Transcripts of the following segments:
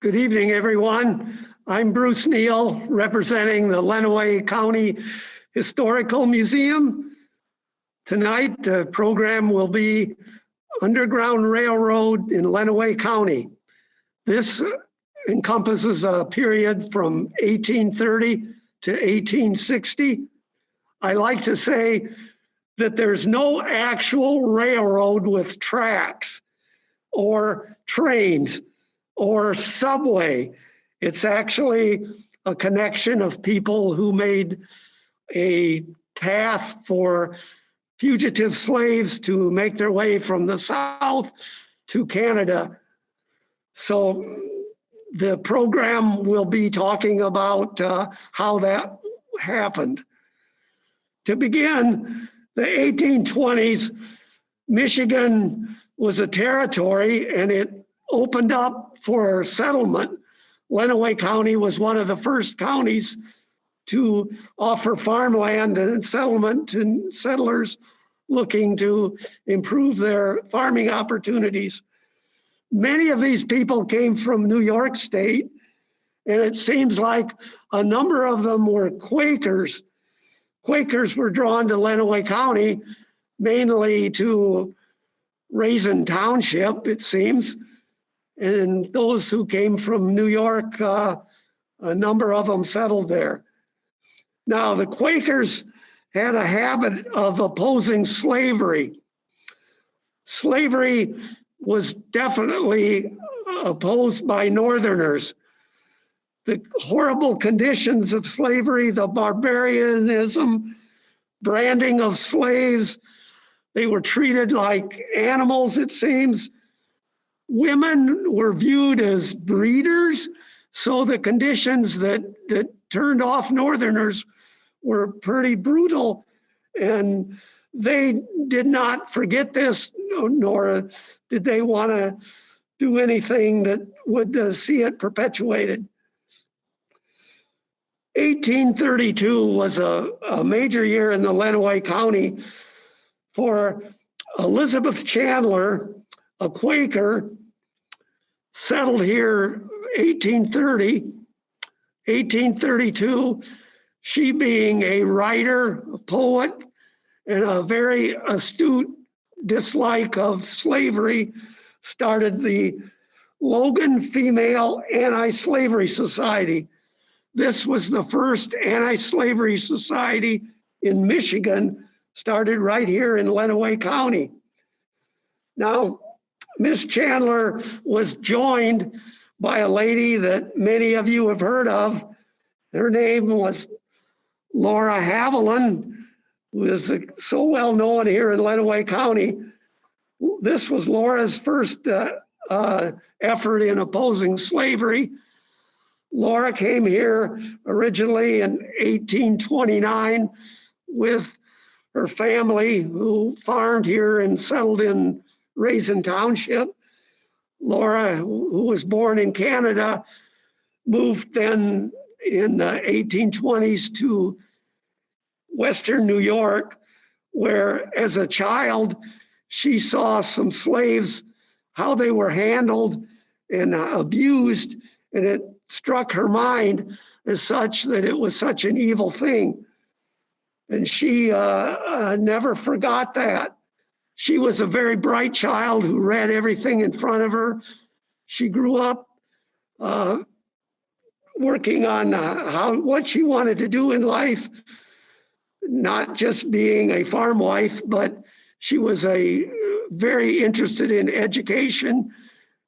Good evening, everyone. I'm Bruce Neal, representing the Lenawee County Historical Museum. Tonight, the program will be Underground Railroad in Lenawee County. This encompasses a period from 1830 to 1860. I like to say that there's no actual railroad with tracks or trains or subway. It's actually a connection of people who made a path for fugitive slaves to make their way from the South to Canada. So the program will be talking about how that happened. To begin, the 1820s, Michigan was a territory and it opened up for settlement. Lenawee County was one of the first counties to offer farmland and settlement to settlers looking to improve their farming opportunities. Many of these people came from New York State, and it seems like a number of them were Quakers. Quakers were drawn to Lenawee County, mainly to Raisin Township, it seems. And those who came from New York, a number of them settled there. Now, the Quakers had a habit of opposing slavery. Slavery was definitely opposed by Northerners. The horrible conditions of slavery, the barbarianism, branding of slaves, they were treated like animals, it seems. Women were viewed as breeders, so the conditions that turned off Northerners were pretty brutal, and they did not forget this, nor did they want to do anything that would see it perpetuated. 1832 was a major year in the Lenawee County for Elizabeth Chandler, a Quaker, settled here 1830, 1832, she being a writer, a poet, and a very astute dislike of slavery, started the Logan Female Anti-Slavery Society. This was the first anti-slavery society in Michigan, started right here in Lenawee County. Now, Miss Chandler was joined by a lady that many of you have heard of. Her name was Laura Haviland, who is so well known here in Lenawee County. This was Laura's first effort in opposing slavery. Laura came here originally in 1829 with her family, who farmed here and settled in Raisin Township. Laura, who was born in Canada, moved then in the 1820s to Western New York, where as a child, she saw some slaves, how they were handled and abused, and it struck her mind as such that it was such an evil thing. And she never forgot that. She was a very bright child who read everything in front of her. She grew up working on what she wanted to do in life, not just being a farm wife, but she was very interested in education,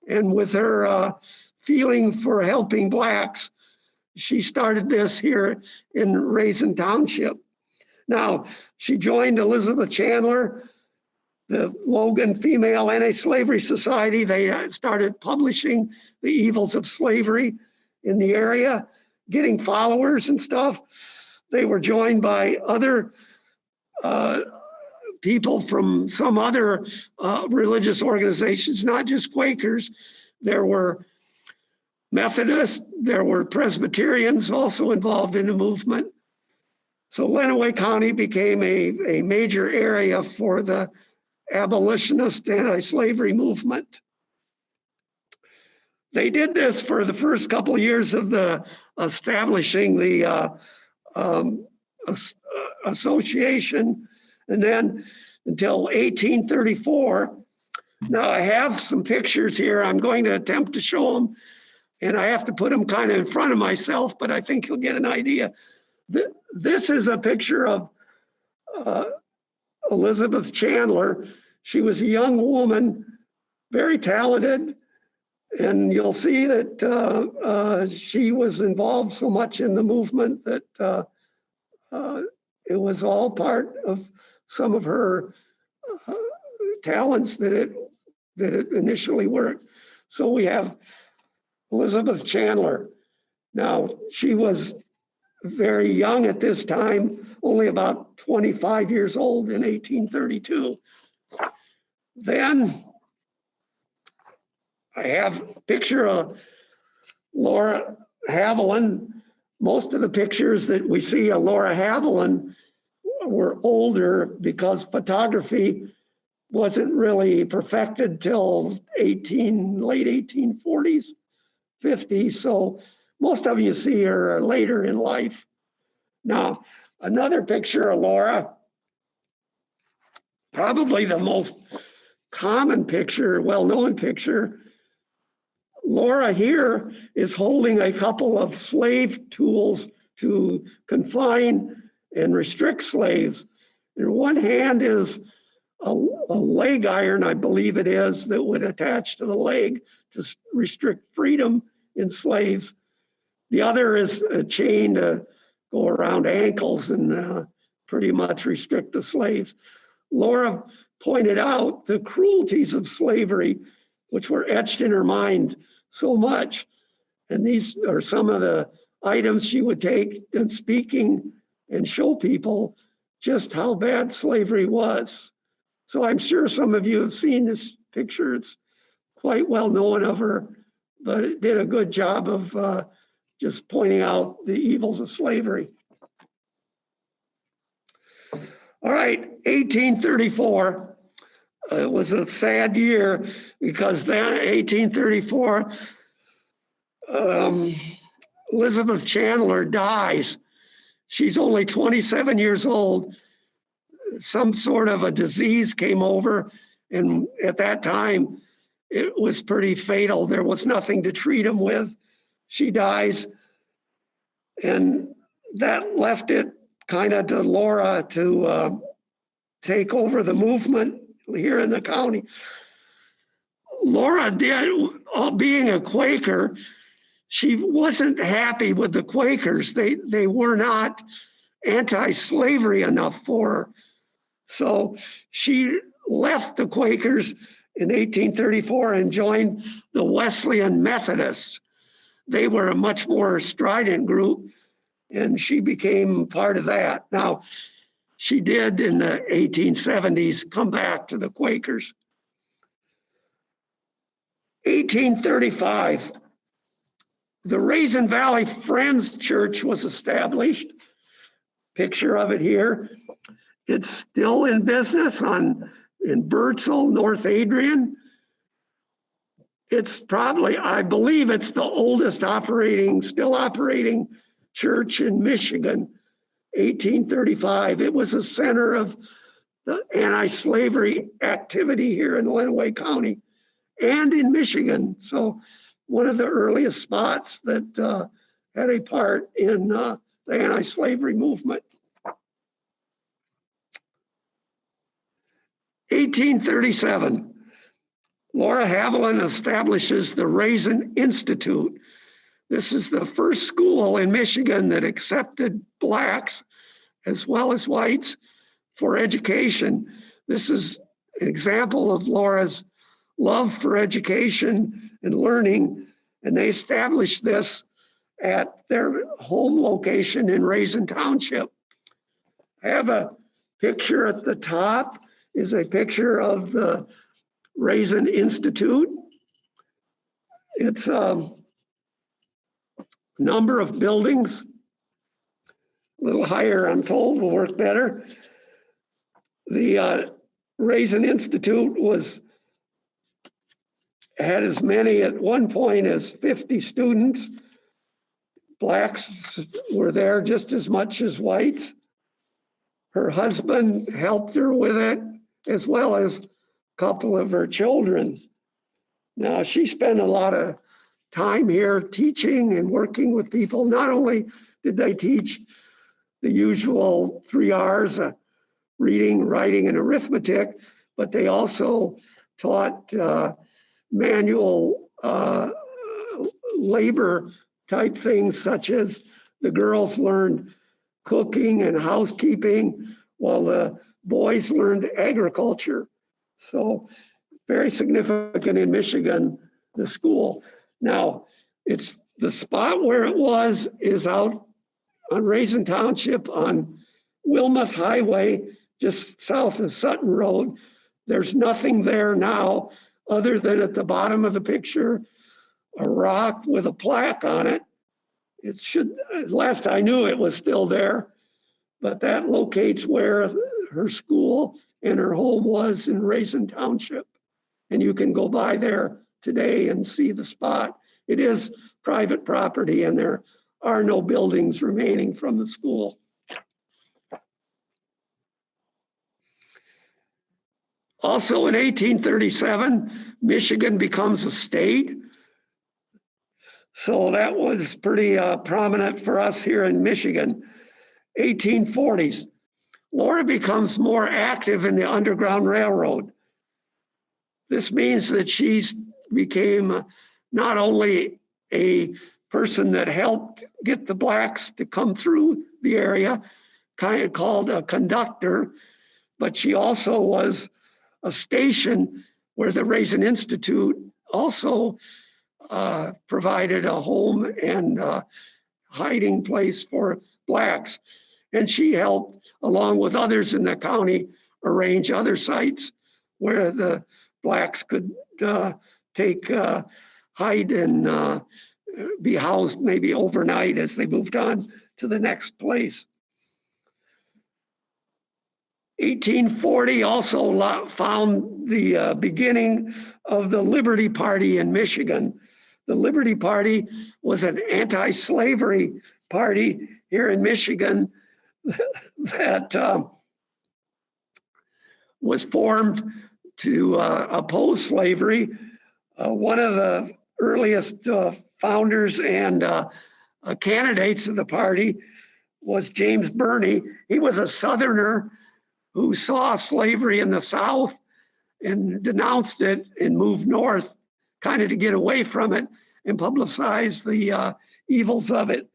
and with her feeling for helping Blacks, she started this here in Raisin Township. Now, she joined Elizabeth Chandler, the Logan Female Anti-Slavery Society. They started publishing the evils of slavery in the area, getting followers and stuff. They were joined by other people from some other religious organizations, not just Quakers. There were Methodists, there were Presbyterians also involved in the movement. So Lenawee County became a major area for the abolitionist anti-slavery movement. They did this for the first couple of years of the establishing the association, and then until 1834. Now I have some pictures here. I'm going to attempt to show them, and I have to put them kind of in front of myself, but I think you'll get an idea. This is a picture of Elizabeth Chandler. She was a young woman, very talented, and you'll see that she was involved so much in the movement that it was all part of some of her talents that it initially worked. So we have Elizabeth Chandler. Now, she was very young at this time, only about 25 years old in 1832. Then I have a picture of Laura Haviland. Most of the pictures that we see of Laura Haviland were older because photography wasn't really perfected till late 1840s, 50s. So most of you see her later in life. Now, another picture of Laura, probably the most common picture, well-known picture. Laura here is holding a couple of slave tools to confine and restrict slaves. In one hand is a leg iron, I believe it is, that would attach to the leg to restrict freedom in slaves. The other is a chain to go around ankles and pretty much restrict the slaves. Laura pointed out the cruelties of slavery, which were etched in her mind so much. And these are some of the items she would take in speaking and show people just how bad slavery was. So I'm sure some of you have seen this picture. It's quite well known of her, but it did a good job of just pointing out the evils of slavery. All right, 1834. It was a sad year because then 1834, Elizabeth Chandler dies. She's only 27 years old. Some sort of a disease came over, and at that time, it was pretty fatal. There was nothing to treat him with. She dies, and that left it kind of to Laura to take over the movement here in the county. Laura did, being a Quaker, she wasn't happy with the Quakers. They were not anti-slavery enough for her. So she left the Quakers in 1834 and joined the Wesleyan Methodists. They were a much more strident group, and she became part of that. Now, she did in the 1870s come back to the Quakers. 1835, the Raisin Valley Friends Church was established. Picture of it here. It's still in business in Birdsell, North Adrian. It's probably, I believe it's the oldest still operating church in Michigan, 1835. It was a center of the anti-slavery activity here in Lenawee County and in Michigan. So one of the earliest spots that had a part in the anti-slavery movement. 1837, Laura Haviland establishes the Raisin Institute. This is the first school in Michigan that accepted Blacks as well as whites for education. This is an example of Laura's love for education and learning, and they established this at their home location in Raisin Township. I have a picture at the top, is a picture of the Raisin Institute. It's a number of buildings, a little higher, I'm told, will work better. The Raisin Institute was had as many at one point as 50 students. Blacks were there just as much as whites. Her husband helped her with it, as well as a couple of her children. Now, she spent a lot of time here teaching and working with people. Not only did they teach the usual 3 R's, reading, writing, and arithmetic, but they also taught manual labor type things, such as the girls learned cooking and housekeeping while the boys learned agriculture. So very significant in Michigan, the school. Now, it's the spot where it was is out on Raisin Township on Wilmouth Highway, just south of Sutton Road. There's nothing there now other than at the bottom of the picture, a rock with a plaque on it. It should, last I knew it was still there, but that locates where her school and her home was in Raisin Township. And you can go by there today and see the spot. It is private property and there are no buildings remaining from the school. Also in 1837, Michigan becomes a state. So that was pretty prominent for us here in Michigan. 1840s, Laura becomes more active in the Underground Railroad. This means that she became not only a person that helped get the blacks to come through the area, kind of called a conductor, but she also was a station where the Raisin Institute also provided a home and hiding place for blacks. And she helped, along with others in the county, arrange other sites where the blacks could hide and be housed maybe overnight as they moved on to the next place. 1840 also found the beginning of the Liberty Party in Michigan. The Liberty Party was an anti-slavery party here in Michigan that was formed to oppose slavery. One of the earliest founders and candidates of the party was James Birney. He was a Southerner who saw slavery in the South and denounced it and moved north kind of to get away from it and publicize the evils of it.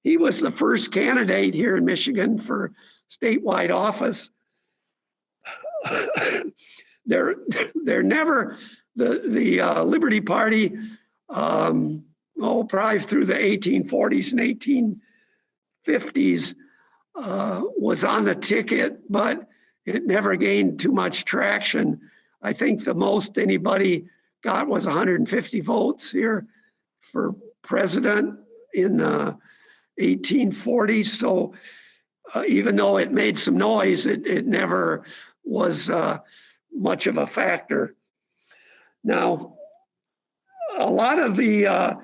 He was the first candidate here in Michigan for statewide office. The Liberty Party, probably through the 1840s and 1850s, was on the ticket, but it never gained too much traction. I think the most anybody got was 150 votes here for president in the 1840s. So even though it made some noise, it never was much of a factor. Now, a lot of the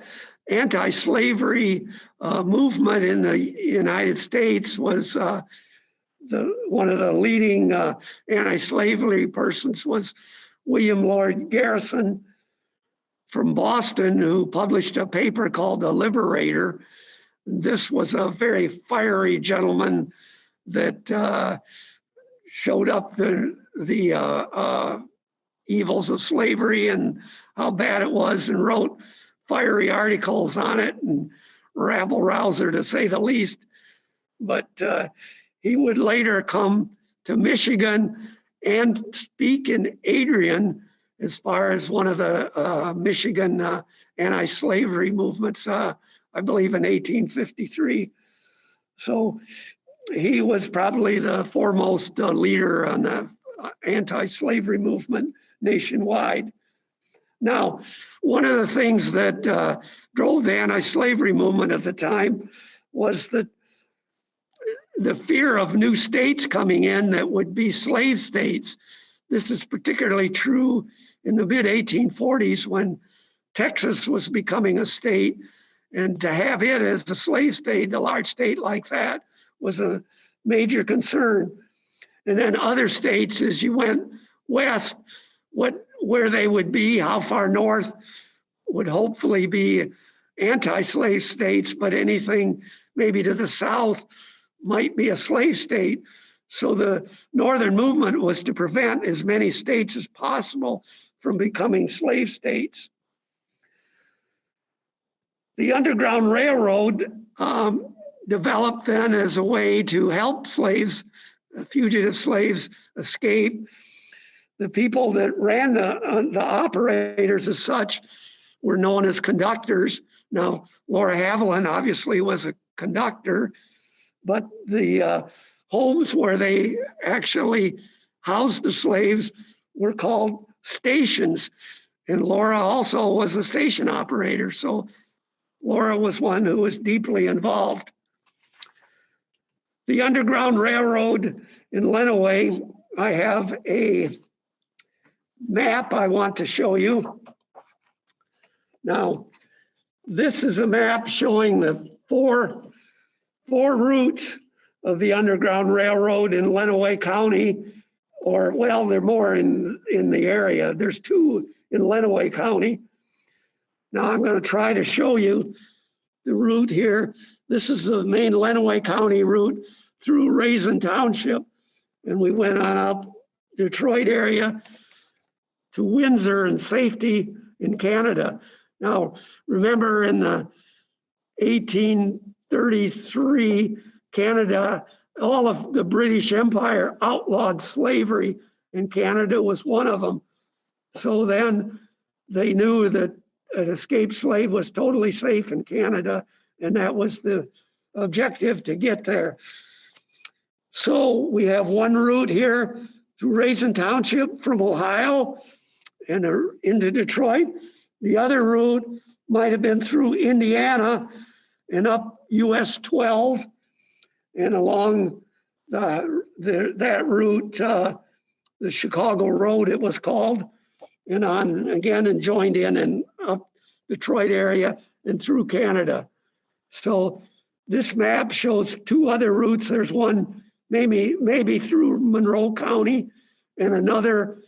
anti-slavery movement in the United States was one of the leading anti-slavery persons was William Lloyd Garrison from Boston, who published a paper called The Liberator. This was a very fiery gentleman that showed up the evils of slavery and how bad it was, and wrote fiery articles on it and rabble-rouser to say the least. But he would later come to Michigan and speak in Adrian as far as one of the Michigan anti-slavery movements, I believe in 1853. So he was probably the foremost leader on the anti-slavery movement nationwide. Now, one of the things that drove the anti-slavery movement at the time was that the fear of new states coming in that would be slave states. this is particularly true in the mid-1840s when Texas was becoming a state, and to have it as a slave state, a large state like that, was a major concern. And then other states, as you went west, where they would be, how far north would hopefully be anti-slave states, but anything maybe to the south might be a slave state. So the Northern movement was to prevent as many states as possible from becoming slave states. The Underground Railroad developed then as a way to help slaves, fugitive slaves, escape. The people that ran the operators as such were known as conductors. Now, Laura Haviland obviously was a conductor, but the homes where they actually housed the slaves were called stations. And Laura also was a station operator. So Laura was one who was deeply involved. The Underground Railroad in Lenawee, I have a map I want to show you. Now, this is a map showing the four routes of the Underground Railroad in Lenawee County, or well, they're more in the area. There's two in Lenawee County. Now I'm going to try to show you the route here. This is the main Lenawee County route through Raisin Township, and we went on up Detroit area to Windsor and Safety in Canada. Now, remember in the 1833, Canada, all of the British Empire outlawed slavery, and Canada was one of them. So then they knew that an escaped slave was totally safe in Canada, and that was the objective, to get there. So we have one route here through Raisin Township from Ohio and into Detroit. The other route might have been through Indiana and up US 12 and along that route, the Chicago Road it was called, and on again and joined in and up Detroit area and through Canada. So this map shows two other routes. There's one maybe through Monroe County and another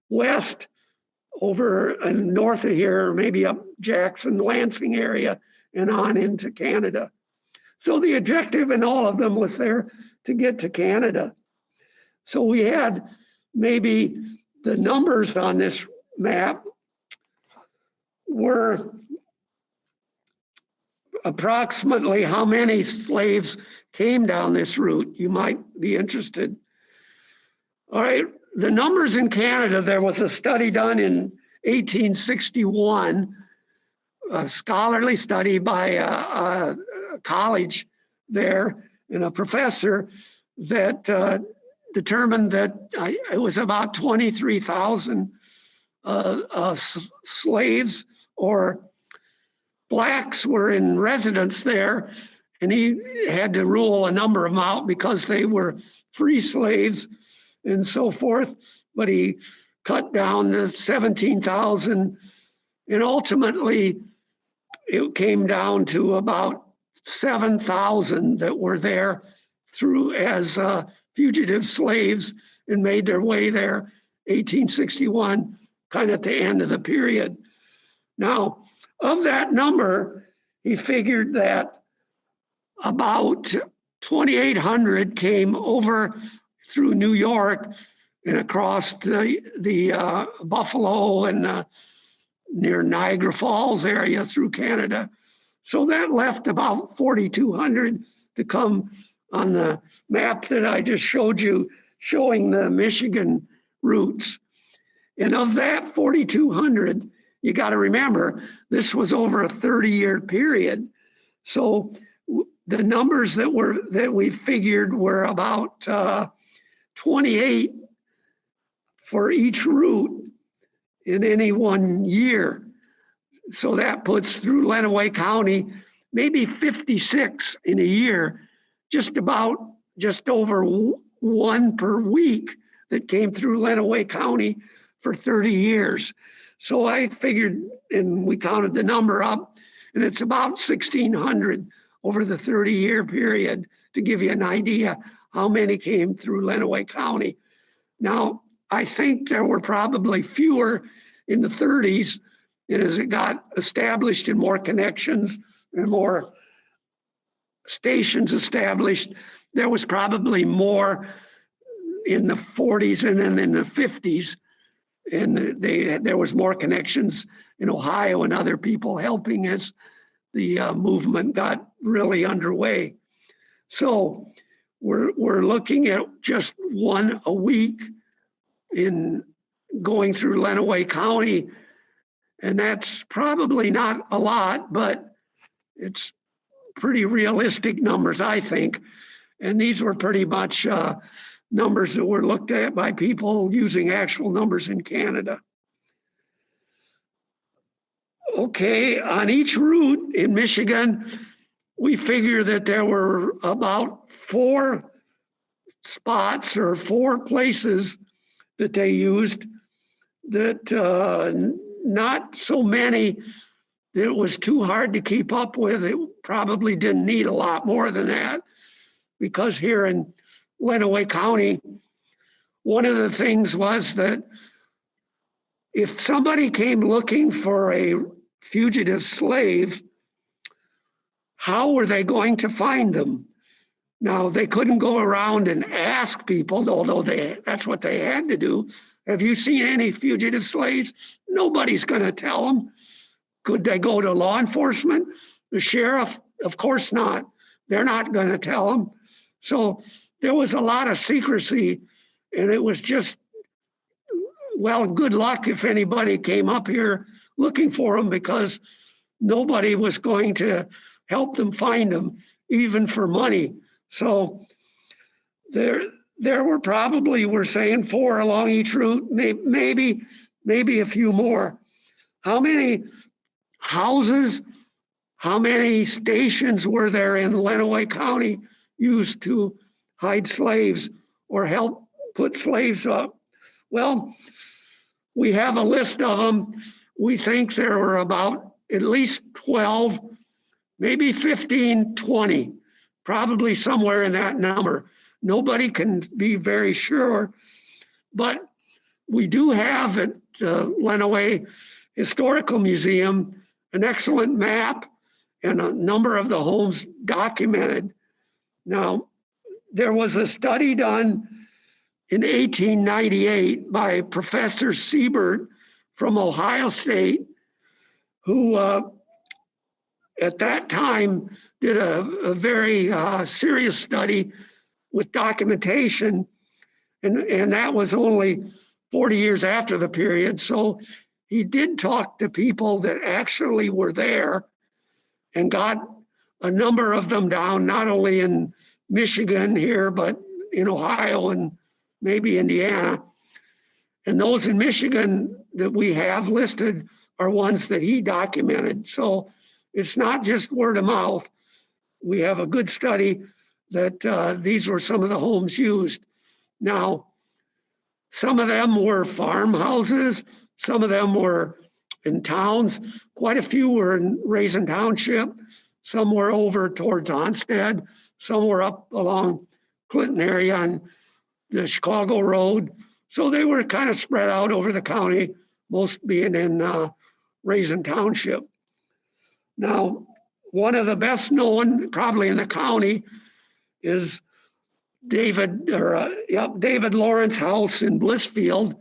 west over and north of here, maybe up Jackson, Lansing area and on into Canada. So the objective in all of them was there to get to Canada. So we had maybe the numbers on this map were approximately how many slaves came down this route. You might be interested. All right, the numbers in Canada, there was a study done in 1861, a scholarly study by a college there and a professor that determined that it was about 23,000 slaves or blacks were in residence there, and he had to rule a number of them out because they were free slaves and so forth, but he cut down to 17,000, and ultimately it came down to about 7,000 that were there through as fugitive slaves and made their way there, 1861, kind of at the end of the period. Now, of that number, he figured that about 2,800 came over through New York and across the Buffalo and near Niagara Falls area through Canada. So that left about 4,200 to come on the map that I just showed you, showing the Michigan routes. And of that 4,200, you got to remember, this was over a 30-year period. So the numbers that we figured were about 28 for each route in any one year. So that puts through Lenawee County maybe 56 in a year, just over one per week that came through Lenawee County for 30 years. So I figured, and we counted the number up, and it's about 1,600 over the 30-year period, to give you an idea how many came through Lenawee County. Now, I think there were probably fewer in the 30s, and as it got established and more connections and more stations established, there was probably more in the 40s and then in the 50s. And there was more connections in Ohio and other people helping as the movement got really underway. So we're looking at just one a week in going through Lenawee County. And that's probably not a lot, but it's pretty realistic numbers, I think. And these were pretty much numbers that were looked at by people using actual numbers in Canada. Okay, on each route in Michigan, we figure that there were about 4 spots or 4 places that they used, that not so many that it was too hard to keep up with. It probably didn't need a lot more than that, because here in Lenawee County, one of the things was that if somebody came looking for a fugitive slave, how were they going to find them? Now, they couldn't go around and ask people, although that's what they had to do. Have you seen any fugitive slaves? Nobody's going to tell them. Could they go to law enforcement? The sheriff? Of course not. They're not going to tell them. So there was a lot of secrecy, and it was just, well, good luck if anybody came up here looking for them, because nobody was going to help them find them, even for money. So there were probably, we're saying 4 along each route, maybe a few more. How many houses, how many stations were there in Lenawee County used to hide slaves or help put slaves up? Well, we have a list of them. We think there were about at least 12, maybe 15, 20, probably somewhere in that number. Nobody can be very sure, but we do have at the Lenawee Historical Museum an excellent map and a number of the homes documented. Now, there was a study done in 1898 by Professor Siebert from Ohio State, who at that time did a very serious study with documentation, and that was only 40 years after the period. So he did talk to people that actually were there and got a number of them down, not only in Michigan here, but in Ohio and maybe Indiana. And those in Michigan that we have listed are ones that he documented. So it's not just word of mouth. We have a good study that these were some of the homes used. Now, some of them were farmhouses, some of them were in towns. Quite a few were in Raisin Township. Some were over towards Onstead. Some were up along Clinton area on the Chicago Road. So they were kind of spread out over the county, most being in Raisin Township. Now, one of the best known, probably in the county, is David Lawrence House in Blissfield,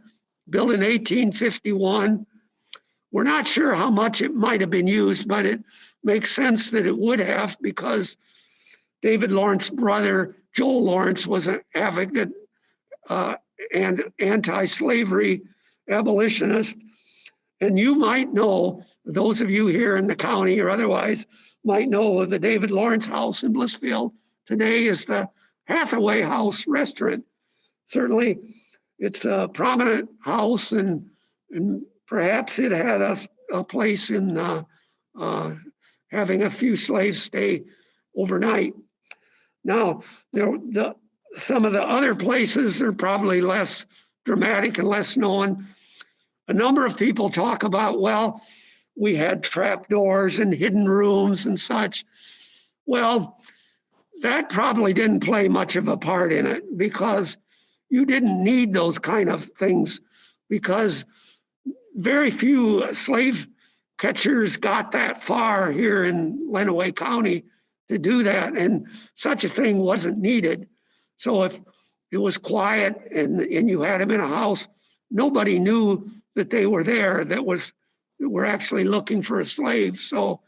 built in 1851. We're not sure how much it might have been used, but it makes sense that it would have, because David Lawrence's brother, Joel Lawrence, was an advocate and anti-slavery abolitionist. And you might know, those of you here in the county or otherwise might know of the David Lawrence House in Blissfield. Today is the Hathaway House restaurant. Certainly it's a prominent house, and perhaps it had a place in having a few slaves stay overnight. Now, some of the other places are probably less dramatic and less known. A number of people talk about, well, we had trapdoors and hidden rooms and such. Well, that probably didn't play much of a part in it because you didn't need those kind of things because very few slave catchers got that far here in Lenawee County to do that, and such a thing wasn't needed. So if it was quiet and you had them in a house, nobody knew that they were there that were actually looking for a slave. So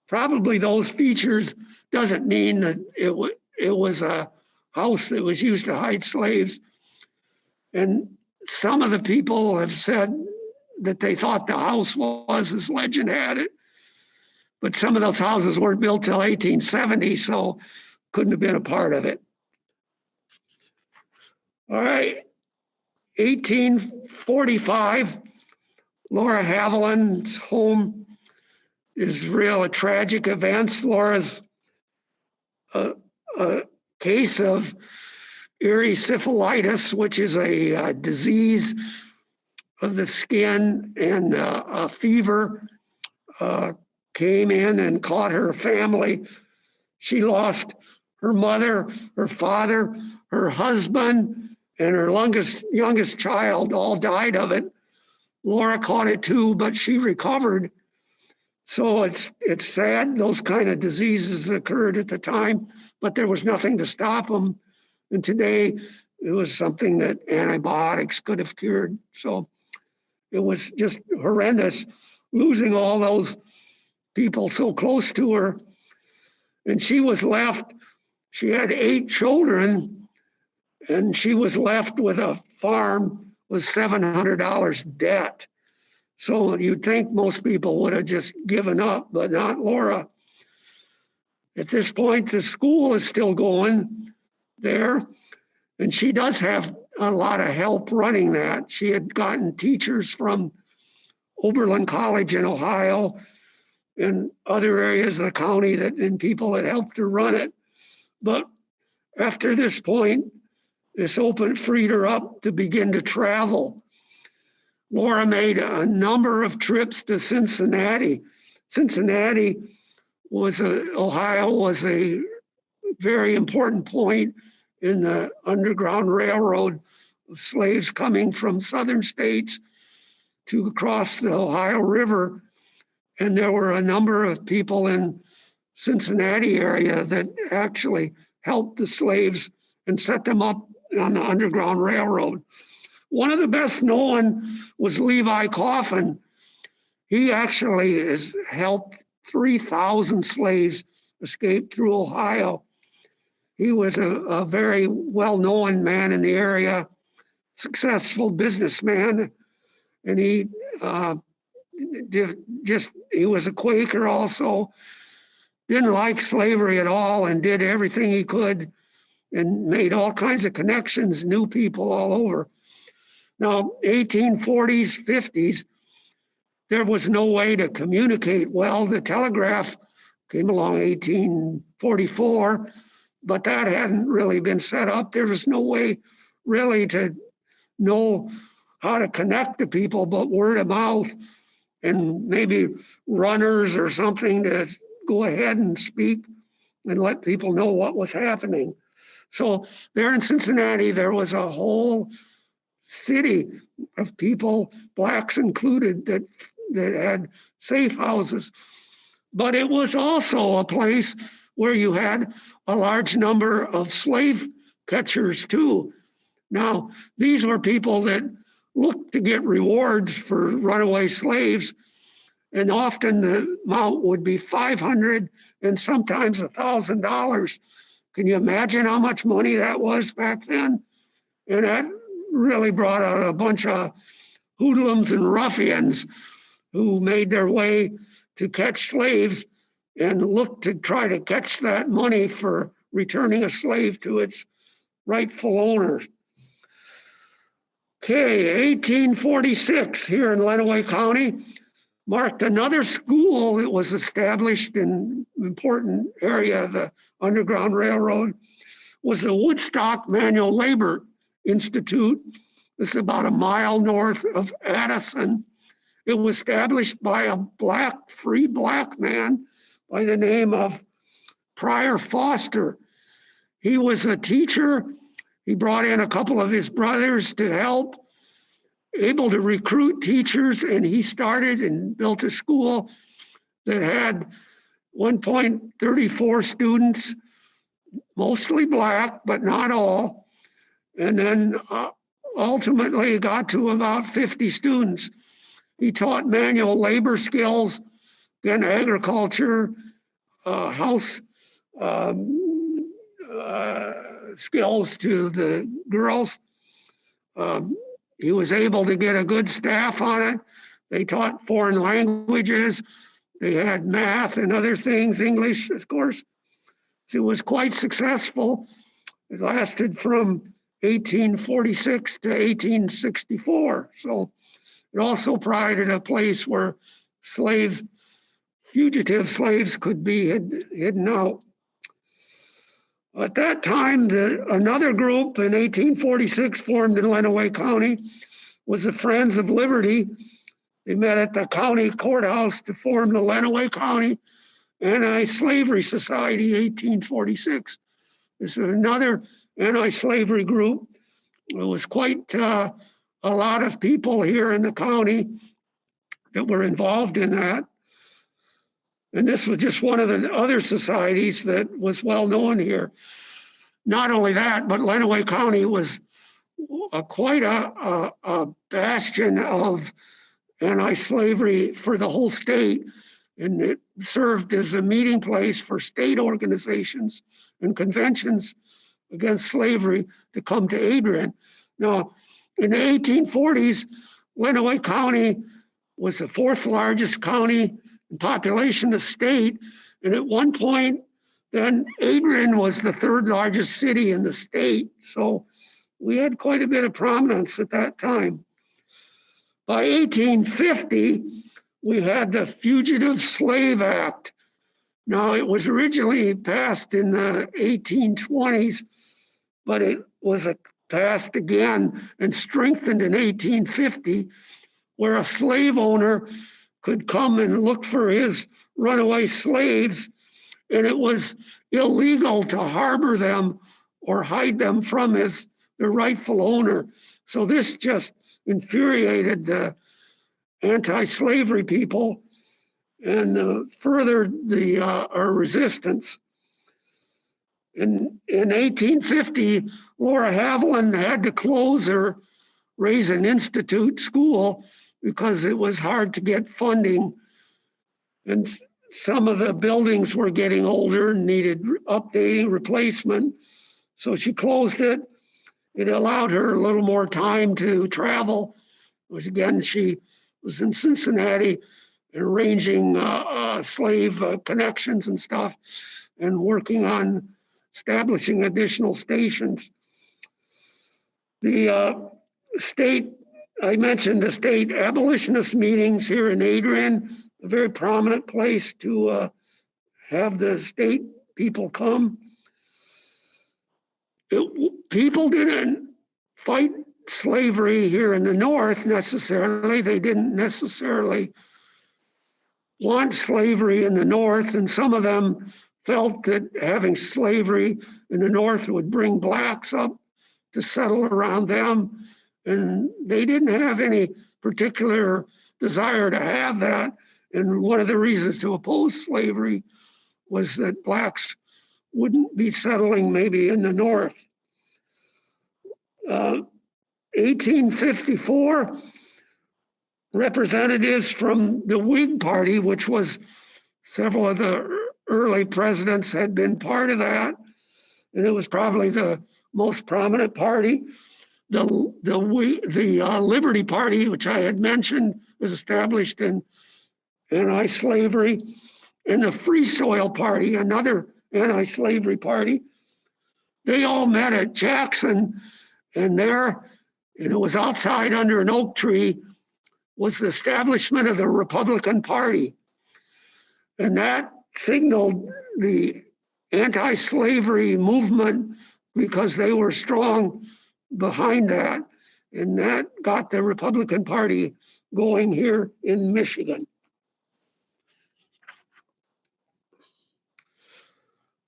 probably those features doesn't mean that it was a house that was used to hide slaves. And some of the people have said that they thought the house was as legend had it, but some of those houses weren't built till 1870, so couldn't have been a part of it. All right, 1845, Laura Haviland's home is a tragic events. Laura's a case of erysipelas, which is a disease of the skin, and a fever came in and caught her family. She lost her mother, her father, her husband, and her youngest child all died of it. Laura caught it too, but she recovered. So it's sad those kind of diseases occurred at the time, but there was nothing to stop them. And today it was something that antibiotics could have cured. So it was just horrendous losing all those people so close to her. And she was left, she had 8 children, and she was left with a farm with $700 debt. So you'd think most people would have just given up, but not Laura. At this point, the school is still going there, and she does have a lot of help running that. She had gotten teachers from Oberlin College in Ohio and other areas of the county and people that helped her run it. But after this point, this freed her up to begin to travel. Laura made a number of trips to Cincinnati. Ohio was a very important point in the Underground Railroad, slaves coming from southern states to cross the Ohio River. And there were a number of people in Cincinnati area that actually helped the slaves and set them up on the Underground Railroad. One of the best known was Levi Coffin. He actually has helped 3,000 slaves escape through Ohio. He was a very well-known man in the area, successful businessman, and he was a Quaker also, didn't like slavery at all and did everything he could and made all kinds of connections, knew people all over. Now, 1840s, 50s, there was no way to communicate well. The telegraph came along 1844, but that hadn't really been set up. There was no way really to know how to connect to people but word of mouth and maybe runners or something to go ahead and speak and let people know what was happening. So there in Cincinnati, there was a whole city of people, blacks included, that had safe houses. But it was also a place where you had a large number of slave catchers too. Now, these were people that looked to get rewards for runaway slaves, and often the amount would be $500 and sometimes $1,000. Can you imagine how much money that was back then? And that really brought out a bunch of hoodlums and ruffians who made their way to catch slaves and looked to try to catch that money for returning a slave to its rightful owner. Okay, 1846 here in Lenawee County marked another school that was established in an important area of the Underground Railroad. was the Woodstock Manual Labor Institute. This is about a mile north of Addison. It was established by a free black man by the name of Prior Foster. He was a teacher. He brought in a couple of his brothers to help, able to recruit teachers, and he started and built a school that had 1.34 students, mostly black, but not all. And then ultimately got to about 50 students. He taught manual labor skills, then agriculture, house skills to the girls. He was able to get a good staff on it. They taught foreign languages. They had math and other things, English, of course. So it was quite successful. It lasted from 1846 to 1864. So it also provided a place where fugitive slaves could be hidden out. At that time, another group in 1846 formed in Lenawee County was the Friends of Liberty. They met at the county courthouse to form the Lenawee County Anti-Slavery Society, 1846. This is another anti-slavery group. It was quite a lot of people here in the county that were involved in that. And this was just one of the other societies that was well known here. Not only that, but Lenawee County was quite a bastion of anti-slavery for the whole state. And it served as a meeting place for state organizations and conventions against slavery to come to Adrian. Now, in the 1840s, Lenawee County was the fourth largest county in population of the state. And at one point, then Adrian was the third largest city in the state. So we had quite a bit of prominence at that time. By 1850, we had the Fugitive Slave Act. Now, it was originally passed in the 1820s, but it was passed again and strengthened in 1850, where a slave owner could come and look for his runaway slaves, and it was illegal to harbor them or hide them from the rightful owner. So this just infuriated the anti-slavery people and furthered our resistance. In 1850, Laura Havilland had to close her Raisin Institute school because it was hard to get funding. And some of the buildings were getting older and needed updating, replacement. So she closed it. It allowed her a little more time to travel, which again, she was in Cincinnati arranging slave connections and stuff and working on establishing additional stations. The state, I mentioned the state abolitionist meetings here in Adrian, a very prominent place to have the state people come. People didn't fight slavery here in the North necessarily. They didn't necessarily want slavery in the North, and some of them felt that having slavery in the North would bring blacks up to settle around them. And they didn't have any particular desire to have that. And one of the reasons to oppose slavery was that blacks wouldn't be settling maybe in the North. 1854, representatives from the Whig Party, which was several of the early presidents had been part of that, and it was probably the most prominent party. The Liberty Party, which I had mentioned, was established in anti-slavery, and the Free Soil Party, another anti-slavery party. They all met at Jackson, and it was outside under an oak tree, was the establishment of the Republican Party. And that signaled the anti-slavery movement because they were strong behind that. And that got the Republican Party going here in Michigan.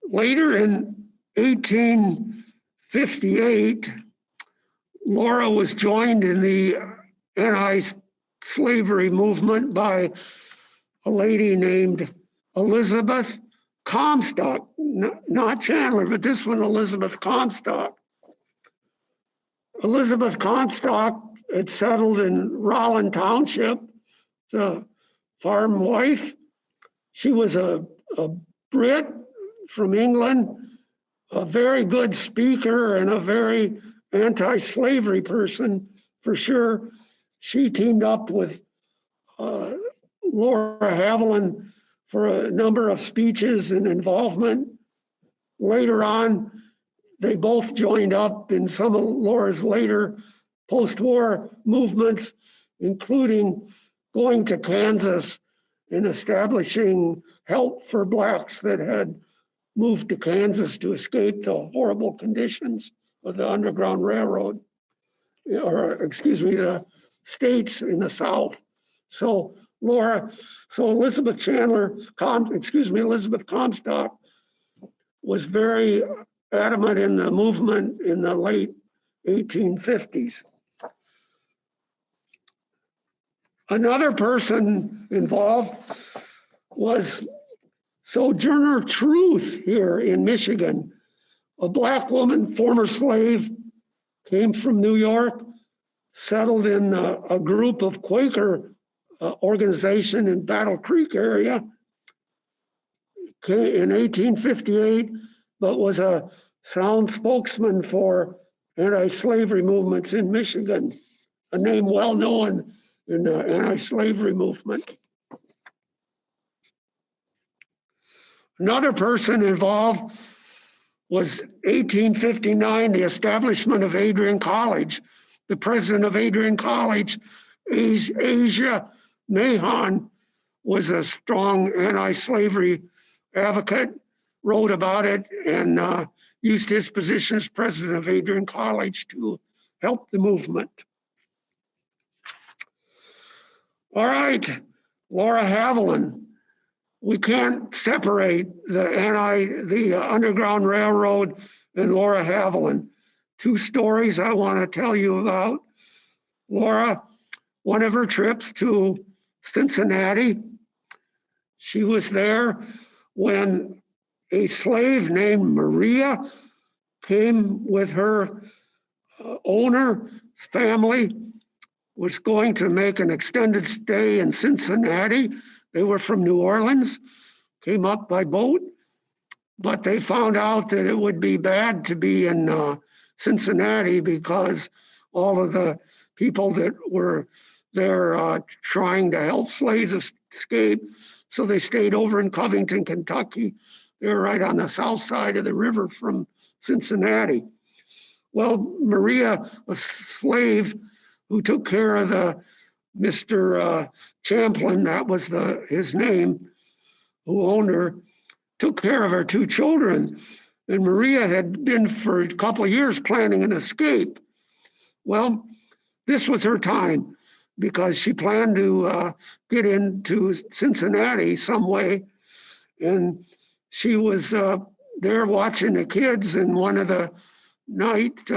Later in 1858, Laura was joined in the anti-slavery movement by a lady named Elizabeth Comstock, not Chandler, but this one, Elizabeth Comstock. Elizabeth Comstock had settled in Rollin Township, the farm wife. She was a Brit from England, a very good speaker and a very anti-slavery person for sure. She teamed up with Laura Havilland for a number of speeches and involvement. Later on, they both joined up in some of Laura's later post-war movements, including going to Kansas and establishing help for Blacks that had moved to Kansas to escape the horrible conditions of the Underground Railroad, or excuse me, the states in the South. So Elizabeth Comstock was very adamant in the movement in the late 1850s. Another person involved was Sojourner Truth here in Michigan, a Black woman, former slave, came from New York, settled in a group of Quaker organization in Battle Creek area in 1858, but was a sound spokesman for anti-slavery movements in Michigan, a name well known in the anti-slavery movement. Another person involved was 1859, the establishment of Adrian College. The president of Adrian College, Asia Mahon, was a strong anti-slavery advocate, wrote about it, and used his position as president of Adrian College to help the movement. All right, Laura Haviland. We can't separate the Underground Railroad and Laura Haviland. Two stories I want to tell you about. Laura, one of her trips to Cincinnati, she was there when a slave named Maria came with her owner's family, was going to make an extended stay in Cincinnati. They were from New Orleans, came up by boat, but they found out that it would be bad to be in Cincinnati because all of the people that were there trying to help slaves escape. So they stayed over in Covington, Kentucky. They were right on the south side of the river from Cincinnati. Well, Maria, a slave who took care of the Mr. Champlin, that was his name, who owned her, took care of her two children. And Maria had been for a couple of years planning an escape. Well, this was her time because she planned to get into Cincinnati some way. And she was there watching the kids, and one of the night,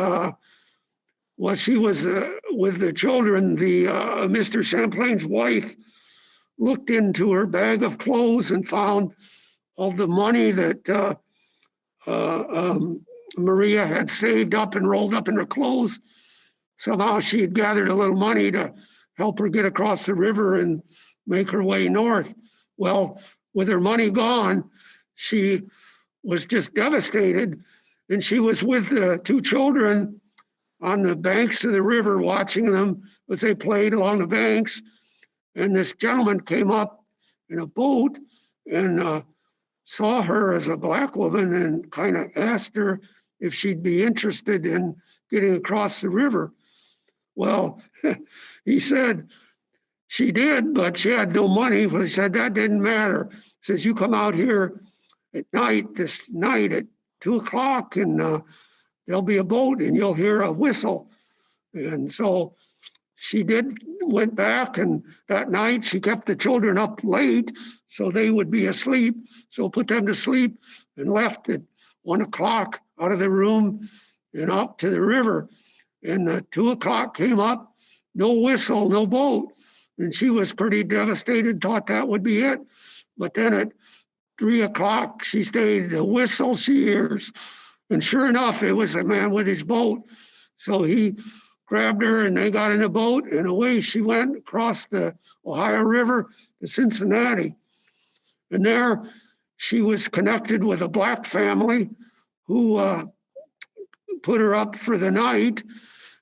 while she was with the children, Mr. Champlain's wife looked into her bag of clothes and found all the money that Maria had saved up and rolled up in her clothes. Somehow she had gathered a little money to help her get across the river and make her way north. Well, with her money gone, she was just devastated. And she was with the two children on the banks of the river, watching them as they played along the banks. And this gentleman came up in a boat and saw her as a Black woman and kind of asked her if she'd be interested in getting across the river. Well, he said she did, but she had no money. But he said that didn't matter. He says, you come out here at night, this night at 2 o'clock, and there'll be a boat and you'll hear a whistle. And so she went back, and that night she kept the children up late so they would be asleep. So put them to sleep and left at 1 o'clock out of the room and up to the river. And 2 o'clock came up, no whistle, no boat. And she was pretty devastated, thought that would be it. But then at 3 o'clock, she stayed, the whistle she hears. And sure enough, it was a man with his boat. So he grabbed her and they got in a boat, and away she went across the Ohio River to Cincinnati. And there she was connected with a black family who put her up for the night.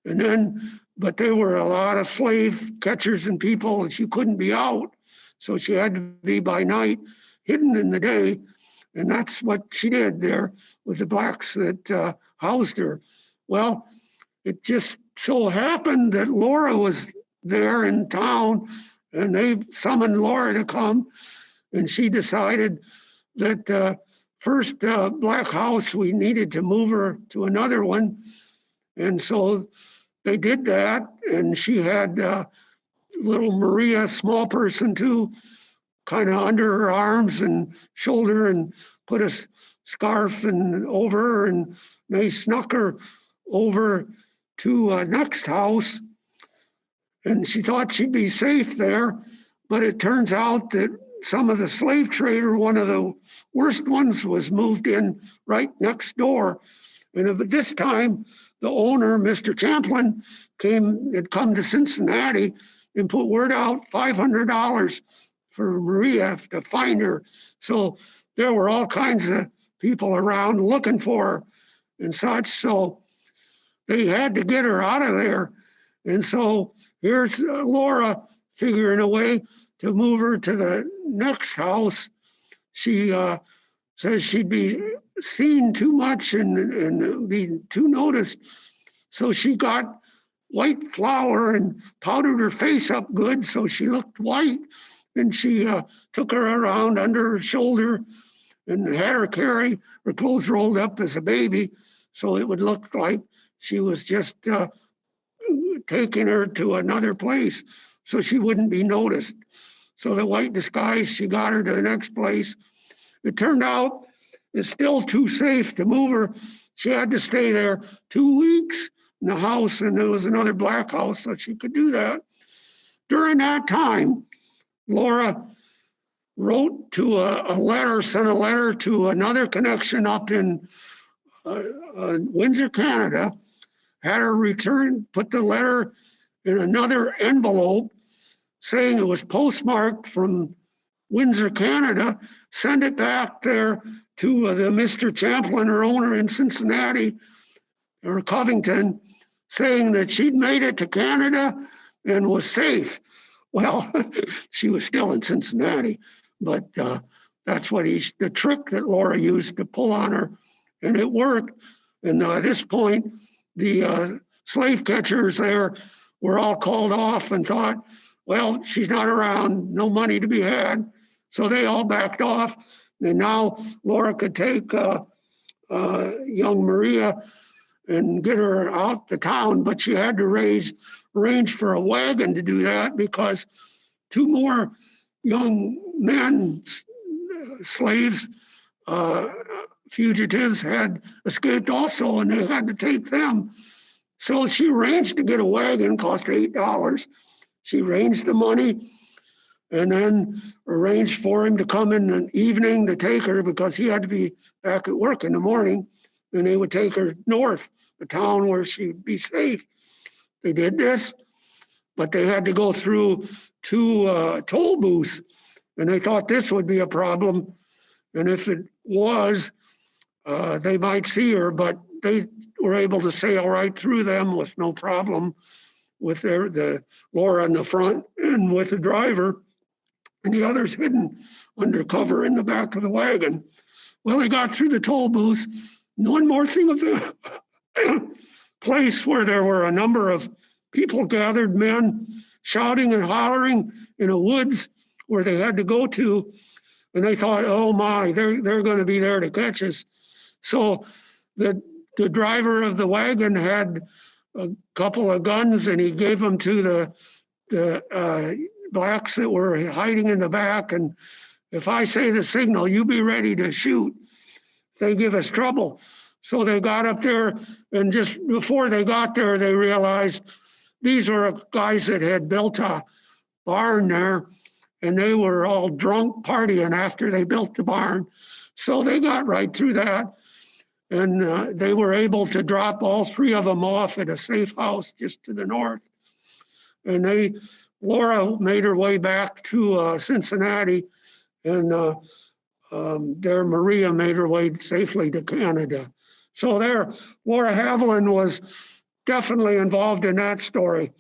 And then, but there were a lot of slave catchers and people, and she couldn't be out. So she had to be by night, hidden in the day. And that's what she did there with the blacks that housed her. Well, it just so happened that Laura was there in town, and they summoned Laura to come. And she decided that first black house, we needed to move her to another one. And so they did that. And she had little Maria, small person too, kind of under her arms and shoulder, and put a scarf and over her, and they snuck her over to next house. And she thought she'd be safe there, but it turns out that some of the slave trader, one of the worst ones, was moved in right next door. And at this time, the owner, Mr. Champlin, had come to Cincinnati and put word out, $500 for Maria to find her. So there were all kinds of people around looking for her and such. So they had to get her out of there. And so here's Laura figuring a way to move her to the next house. She says she'd be seen too much and be too noticed. So she got white flour and powdered her face up good so she looked white. And she took her around under her shoulder and had her carry her clothes rolled up as a baby, so it would look like she was just taking her to another place so she wouldn't be noticed. So the white disguise, she got her to the next place. It turned out it's still too safe to move her. She had to stay there 2 weeks in the house, and there was another black house, so she could do that. During that time, Laura wrote to sent a letter to another connection up in Windsor, Canada, had her return, put the letter in another envelope saying it was postmarked from Windsor, Canada, send it back there to the Mr. Champlin, her owner in Cincinnati or Covington, saying that she'd made it to Canada and was safe. Well, she was still in Cincinnati, but that's what the trick that Laura used to pull on her, and it worked. And at this point, the slave catchers there were all called off and thought, well, she's not around, no money to be had. So they all backed off. And now Laura could take young Maria and get her out the town, but she had to arrange for a wagon to do that because 2 more young men, slaves, fugitives, had escaped also, and they had to take them. So she arranged to get a wagon, cost $8. She arranged the money and then arranged for him to come in the evening to take her because he had to be back at work in the morning, and they would take her north, the town where she'd be safe. They did this, but they had to go through 2 toll booths, and they thought this would be a problem. And if it was, they might see her, but they were able to sail right through them with no problem, with the Laura in the front and with the driver, and the others hidden under cover in the back of the wagon. Well, they got through the toll booths. One more thing of the place where there were a number of people gathered, men shouting and hollering in a woods where they had to go to, and they thought, oh my, they're going to be there to catch us. So the the driver of the wagon had a couple of guns, and he gave them to the blacks that were hiding in the back. And if I say the signal, you be ready to shoot if they give us trouble. So they got up there, and just before they got there, they realized these were guys that had built a barn there, and they were all drunk partying after they built the barn. So they got right through that, and they were able to drop all three of them off at a safe house just to the north. And Laura made her way back to Cincinnati, and there Maria made her way safely to Canada. So there, Laura Haviland was definitely involved in that story,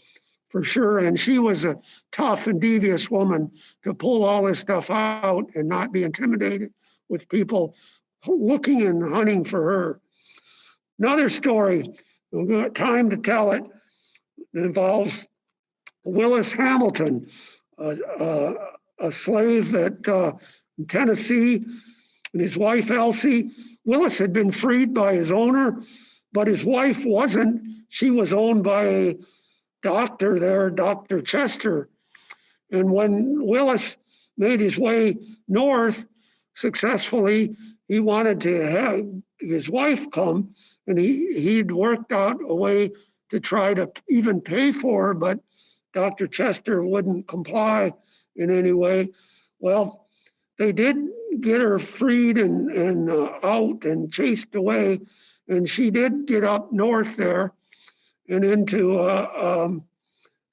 for sure. And she was a tough and devious woman to pull all this stuff out and not be intimidated with people looking and hunting for her. Another story, we've got time to tell it, involves Willis Hamilton, a slave in Tennessee, and his wife Elsie. Willis had been freed by his owner, but his wife wasn't. She was owned by a doctor there, Dr. Chester. And when Willis made his way north successfully, he wanted to have his wife come, and he'd worked out a way to try to even pay for her, but Dr. Chester wouldn't comply in any way. Well, they did get her freed and out and chased away, and she did get up north there and into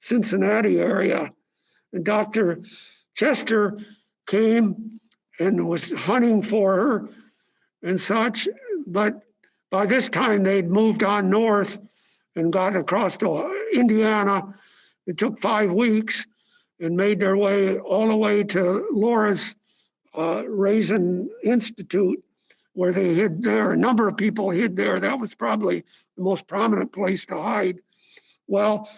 Cincinnati area. And Dr. Chester came and was hunting for her and such, but by this time they'd moved on north and got across to Indiana. It took 5 weeks and made their way all the way to Laura's Raisin Institute, where they hid there. A number of people hid there. That was probably the most prominent place to hide. Well,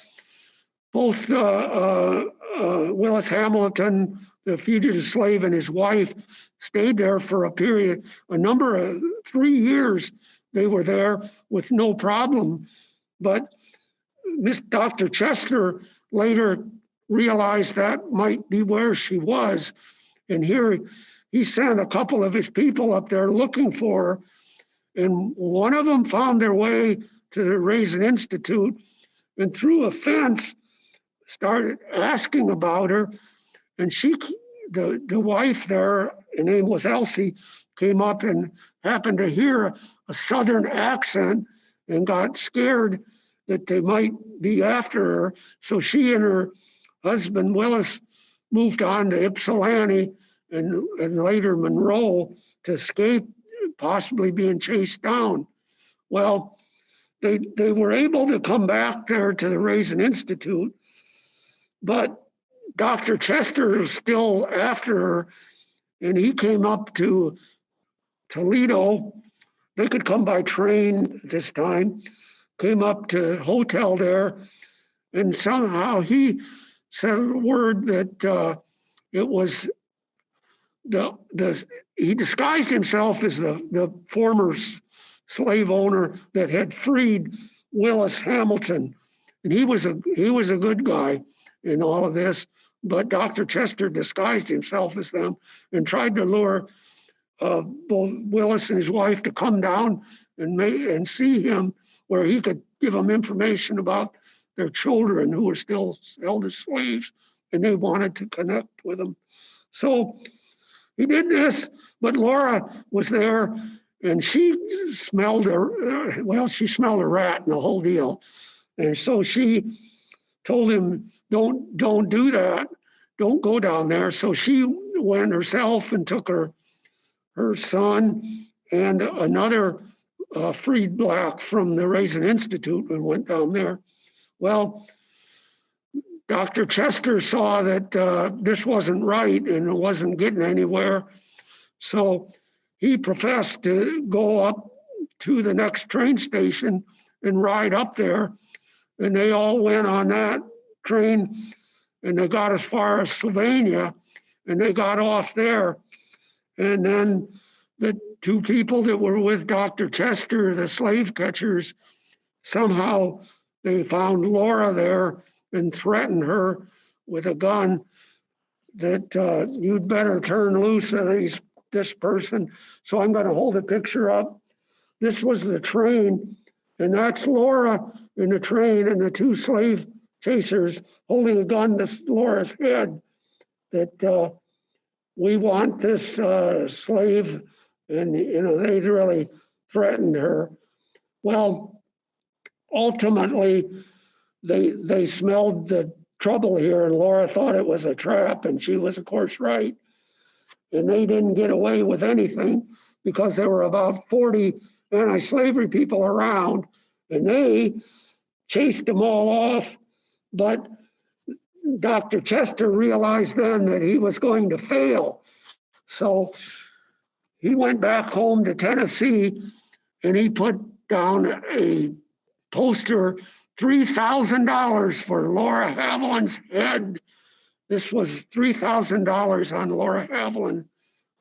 both Willis Hamilton, the fugitive slave, and his wife stayed there for a number of 3 years. They were there with no problem. But Dr. Chester later realized that might be where she was. And here he sent a couple of his people up there looking for her. And one of them found their way to the Raisin Institute, and through a fence started asking about her. And the wife there, her name was Elsie, came up and happened to hear a Southern accent and got scared that they might be after her. So she and her husband, Willis, moved on to Ypsilanti and later Monroe to escape possibly being chased down. Well, they were able to come back there to the Raisin Institute, but Dr. Chester is still after her, and he came up to Toledo. They could come by train this time, came up to hotel there, and somehow he said a word that it was he disguised himself as the former slave owner that had freed Willis Hamilton, and he was a good guy in all of this. But Dr. Chester disguised himself as them and tried to lure both Willis and his wife to come down and see him, where he could give them information about their children who were still held as slaves, and they wanted to connect with them. So he did this, but Laura was there, and she smelled a rat and the whole deal. And so she told him, don't do that. Don't go down there. So she went herself and took her son and another freed black from the Raisin Institute and went down there. Well, Dr. Chester saw that this wasn't right and it wasn't getting anywhere. So he professed to go up to the next train station and ride up there. And they all went on that train, and they got as far as Sylvania, and they got off there. And then the two people that were with Dr. Chester, the slave catchers, somehow they found Laura there and threatened her with a gun that you'd better turn loose of this person. So I'm going to hold a picture up. This was the train, and that's Laura in the train and the two slave chasers holding a gun to Laura's head that we want this slave, and they really threatened her. Well, ultimately, they smelled the trouble here, and Laura thought it was a trap, and she was, of course, right. And they didn't get away with anything because there were about 40 anti-slavery people around, and they chased them all off. But Dr. Chester realized then that he was going to fail. So he went back home to Tennessee, and he put down a poster, $3,000 for Laura Haviland's head. This was $3,000 on Laura Haviland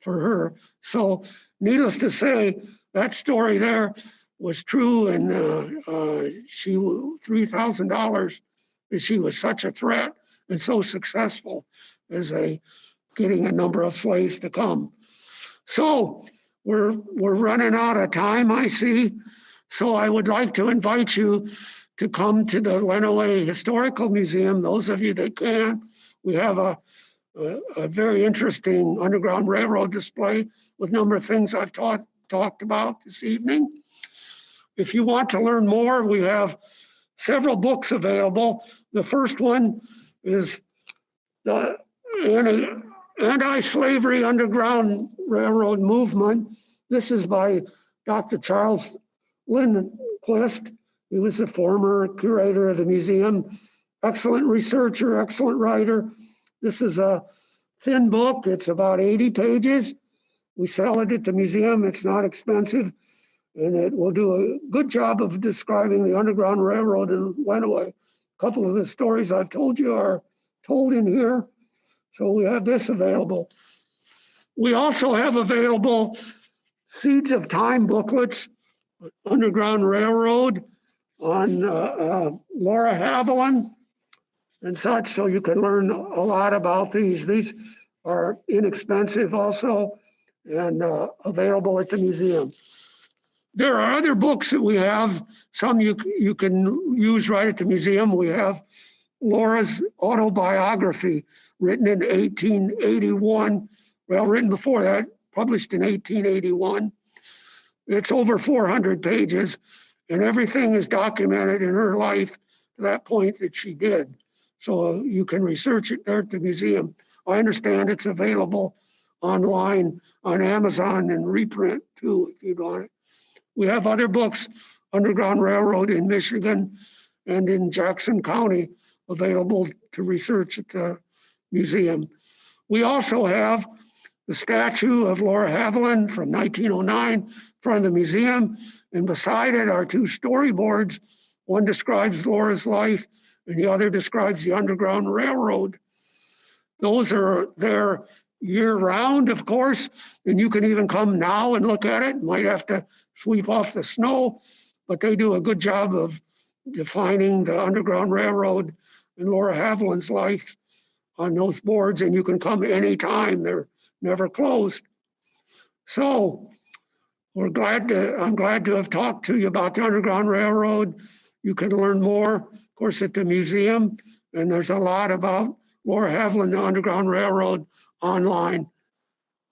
for her. So needless to say, that story there was true, and she $3,000, and she was such a threat and so successful as getting a number of slaves to come. So we're running out of time, I see. So I would like to invite you to come to the Lenawee Historical Museum. Those of you that can, we have a very interesting Underground Railroad display with a number of things I've talked about this evening. If you want to learn more, we have several books available. The first one is the Anti-Slavery Underground Movement. This is by Dr. Charles Lindquist. He was a former curator of the museum, excellent researcher, excellent writer. This is a thin book. It's about 80 pages. We sell it at the museum. It's not expensive, and it will do a good job of describing the Underground Railroad in Lenawee. A couple of the stories I've told you are told in here. So we have this available. We also have available Seeds of Time booklets, Underground Railroad, on Laura Haviland and such, so you can learn a lot about these. These are inexpensive also and available at the museum. There are other books that we have. Some you can use right at the museum. We have Laura's autobiography, written in 1881. Well, written before that, published in 1881. It's over 400 pages, and everything is documented in her life to that point that she did. So you can research it there at the museum. I understand it's available online on Amazon and reprint too, if you'd want it. We have other books, Underground Railroad in Michigan and in Jackson County, available to research at the museum. We also have the statue of Laura Haviland from 1909 in front of the museum, and beside it are two storyboards. One describes Laura's life, and the other describes the Underground Railroad. Those are there year-round, of course, and you can even come now and look at it. You might have to sweep off the snow, but they do a good job of defining the Underground Railroad and Laura Haviland's life on those boards, and you can come anytime. They're never closed. So I'm glad to have talked to you about the Underground Railroad. You can learn more, of course, at the museum, and there's a lot about Laura Haviland, the Underground Railroad, online.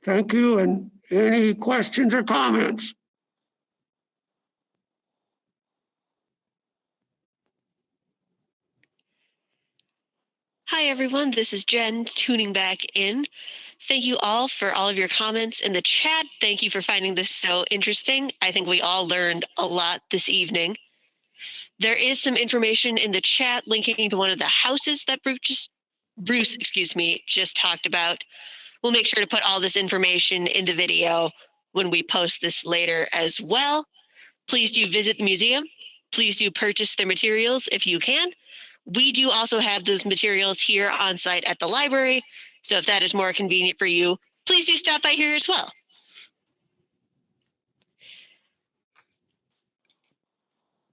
Thank you, and any questions or comments? Hi, everyone. This is Jen tuning back in. Thank you all for all of your comments in the chat. Thank you for finding this so interesting. I think we all learned a lot this evening. There is some information in the chat linking to one of the houses that Bruce just talked about. We'll make sure to put all this information in the video when we post this later as well. Please do visit the museum. Please do purchase their materials if you can. We do also have those materials here on site at the library. So if that is more convenient for you, please do stop by here as well.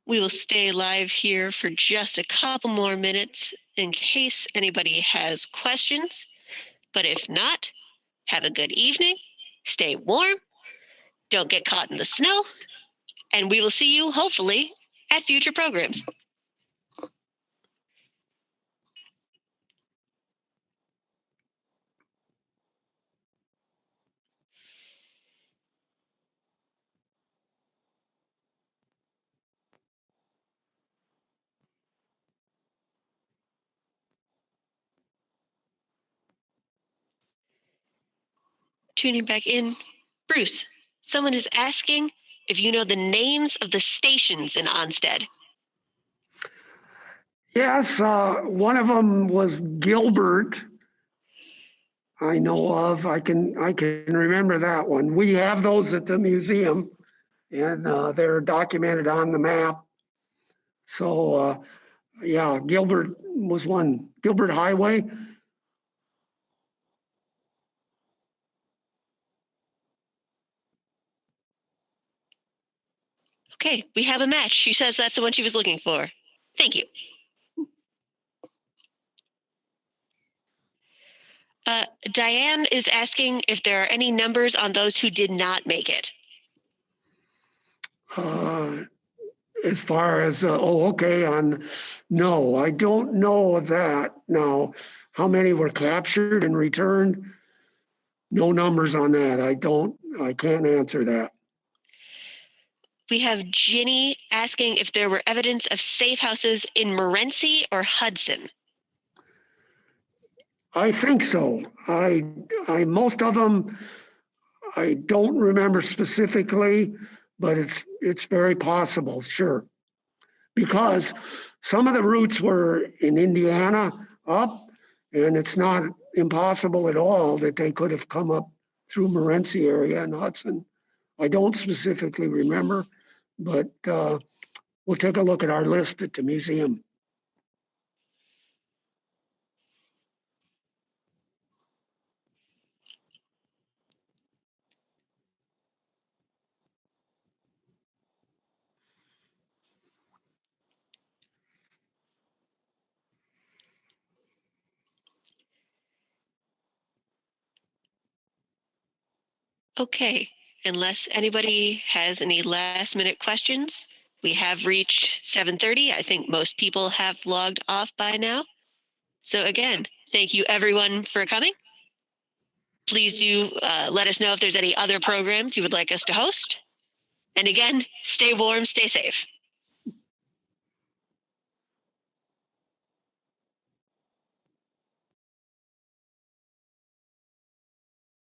We will stay live here for just a couple more minutes in case anybody has questions. But if not, have a good evening, stay warm, don't get caught in the snow, and we will see you hopefully at future programs. Tuning back in, Bruce, someone is asking if you know the names of the stations in Onstead. Yes, one of them was Gilbert. I know of. I can remember that one. We have those at the museum, and they're documented on the map. So yeah, Gilbert was one. Gilbert Highway. Okay, we have a match. She says that's the one she was looking for. Thank you. Diane is asking if there are any numbers on those who did not make it. As far as, okay, no, I don't know that now. How many were captured and returned? No numbers on that. I can't answer that. We have Ginny asking if there were evidence of safe houses in Morenci or Hudson. I think so. I most of them, I don't remember specifically, but it's very possible, sure. Because some of the routes were in Indiana up, and it's not impossible at all that they could have come up through Morenci area and Hudson. I don't specifically remember, but we'll take a look at our list at the museum. Okay, unless anybody has any last minute questions, we have reached 7:30. I think most people have logged off by now. So again, thank you everyone for coming. Please do let us know if there's any other programs you would like us to host. And again, stay warm, stay safe.